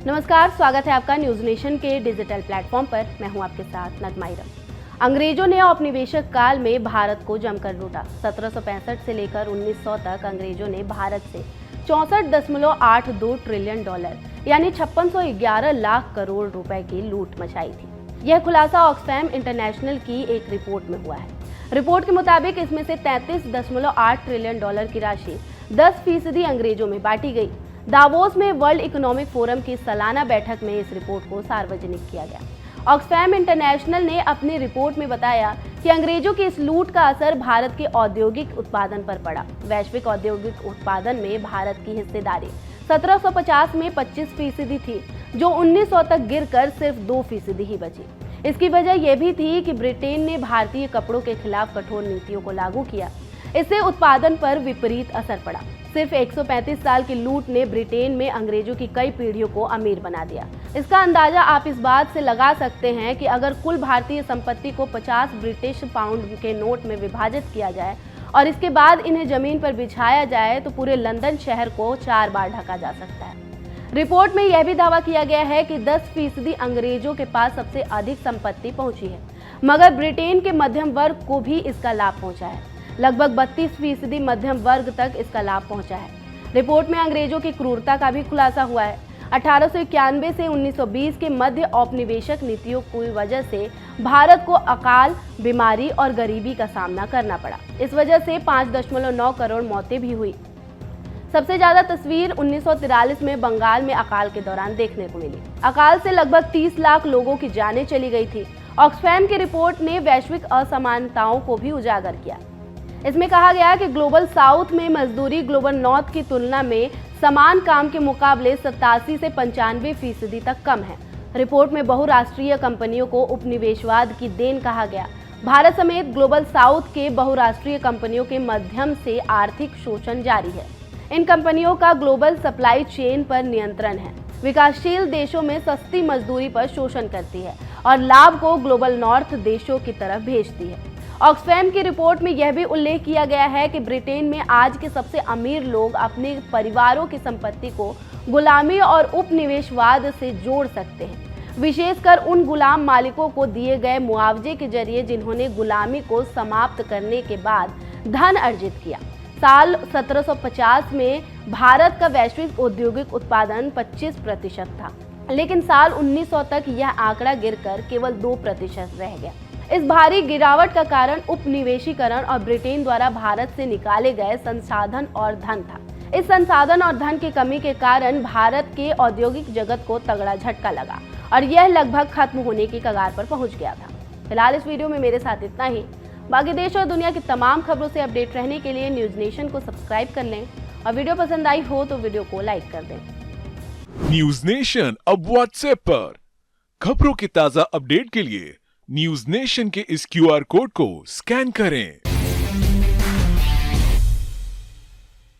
नमस्कार, स्वागत है आपका न्यूज नेशन के डिजिटल प्लेटफॉर्म पर। मैं हूं आपके साथ नगमा इरम। अंग्रेजों ने औपनिवेशिक काल में भारत को जमकर लूटा। 1765 से लेकर 1900 तक अंग्रेजों ने भारत से 64.82 ट्रिलियन डॉलर यानी 5611 लाख करोड़ रुपए की लूट मचाई थी। यह खुलासा ऑक्सफैम इंटरनेशनल की एक रिपोर्ट में हुआ है। रिपोर्ट के मुताबिक इसमें से 33.8 ट्रिलियन डॉलर की राशि 10% अंग्रेजों में बांटी गई। दावोस में वर्ल्ड इकोनॉमिक फोरम की सालाना बैठक में इस रिपोर्ट को सार्वजनिक किया गया। ऑक्सफैम इंटरनेशनल ने अपनी रिपोर्ट में बताया कि अंग्रेजों की इस लूट का असर भारत के औद्योगिक उत्पादन पर पड़ा। वैश्विक औद्योगिक उत्पादन में भारत की हिस्सेदारी 1750 में 25% थी, जो 1900 तक गिरकर सिर्फ 2% ही बची। इसकी वजह यह भी थी कि ब्रिटेन ने भारतीय कपड़ों के खिलाफ कठोर नीतियों को लागू किया। इससे उत्पादन पर विपरीत असर पड़ा। सिर्फ 135 साल की लूट ने ब्रिटेन में अंग्रेजों की कई पीढ़ियों को अमीर बना दिया। इसका अंदाजा आप इस बात से लगा सकते हैं कि अगर कुल भारतीय संपत्ति को 50 ब्रिटिश पाउंड के नोट में विभाजित किया जाए और इसके बाद इन्हें जमीन पर बिछाया जाए तो पूरे लंदन शहर को 4 बार ढका जा सकता है। रिपोर्ट में यह भी दावा किया गया है कि 10% अंग्रेजों के पास सबसे अधिक संपत्ति पहुंची है, मगर ब्रिटेन के मध्यम वर्ग को भी इसका लाभ पहुंचा है। लगभग 32% मध्यम वर्ग तक इसका लाभ पहुंचा है। रिपोर्ट में अंग्रेजों की क्रूरता का भी खुलासा हुआ है। 1891 से 1920 के मध्य औपनिवेशिक नीतियों की वजह से भारत को अकाल, बीमारी और गरीबी का सामना करना पड़ा। इस वजह से 5.9 करोड़ मौतें भी हुई। सबसे ज्यादा तस्वीर 1943 में बंगाल में अकाल के दौरान देखने को मिली। अकाल से लगभग 30 लाख लोगों की जानें चली गई थी। ऑक्सफैम की रिपोर्ट ने वैश्विक असमानताओं को भी उजागर किया। इसमें कहा गया कि ग्लोबल साउथ में मजदूरी ग्लोबल नॉर्थ की तुलना में समान काम के मुकाबले 87 से 95% तक कम है। रिपोर्ट में बहुराष्ट्रीय कंपनियों को उपनिवेशवाद की देन कहा गया। भारत समेत ग्लोबल साउथ के बहुराष्ट्रीय कंपनियों के माध्यम से आर्थिक शोषण जारी है। इन कंपनियों का ग्लोबल सप्लाई चेन पर नियंत्रण है। विकासशील देशों में सस्ती मजदूरी पर शोषण करती है और लाभ को ग्लोबल नॉर्थ देशों की तरफ भेजती है। ऑक्सफैम की रिपोर्ट में यह भी उल्लेख किया गया है कि ब्रिटेन में आज के सबसे अमीर लोग अपने परिवारों की संपत्ति को गुलामी और उपनिवेशवाद से जोड़ सकते हैं, विशेषकर उन गुलाम मालिकों को दिए गए मुआवजे के जरिए जिन्होंने गुलामी को समाप्त करने के बाद धन अर्जित किया। साल 1750 में भारत का वैश्विक औद्योगिक उत्पादन 25% था, लेकिन साल 1900 तक यह आंकड़ा गिरकर केवल 2% रह गया। इस भारी गिरावट का कारण उपनिवेशीकरण और ब्रिटेन द्वारा भारत से निकाले गए संसाधन और धन था। इस संसाधन और धन की कमी के कारण भारत के औद्योगिक जगत को तगड़ा झटका लगा और यह लगभग खत्म होने की कगार पर पहुंच गया था। फिलहाल इस वीडियो में मेरे साथ इतना ही। बाकी देश और दुनिया की तमाम खबरों से अपडेट रहने के लिए न्यूज नेशन को सब्सक्राइब कर लें और वीडियो पसंद आई हो तो वीडियो को लाइक कर दें। न्यूज नेशन अब व्हाट्सएप पर खबरों की ताजा अपडेट के लिए न्यूज नेशन के इस QR कोड को स्कैन करें।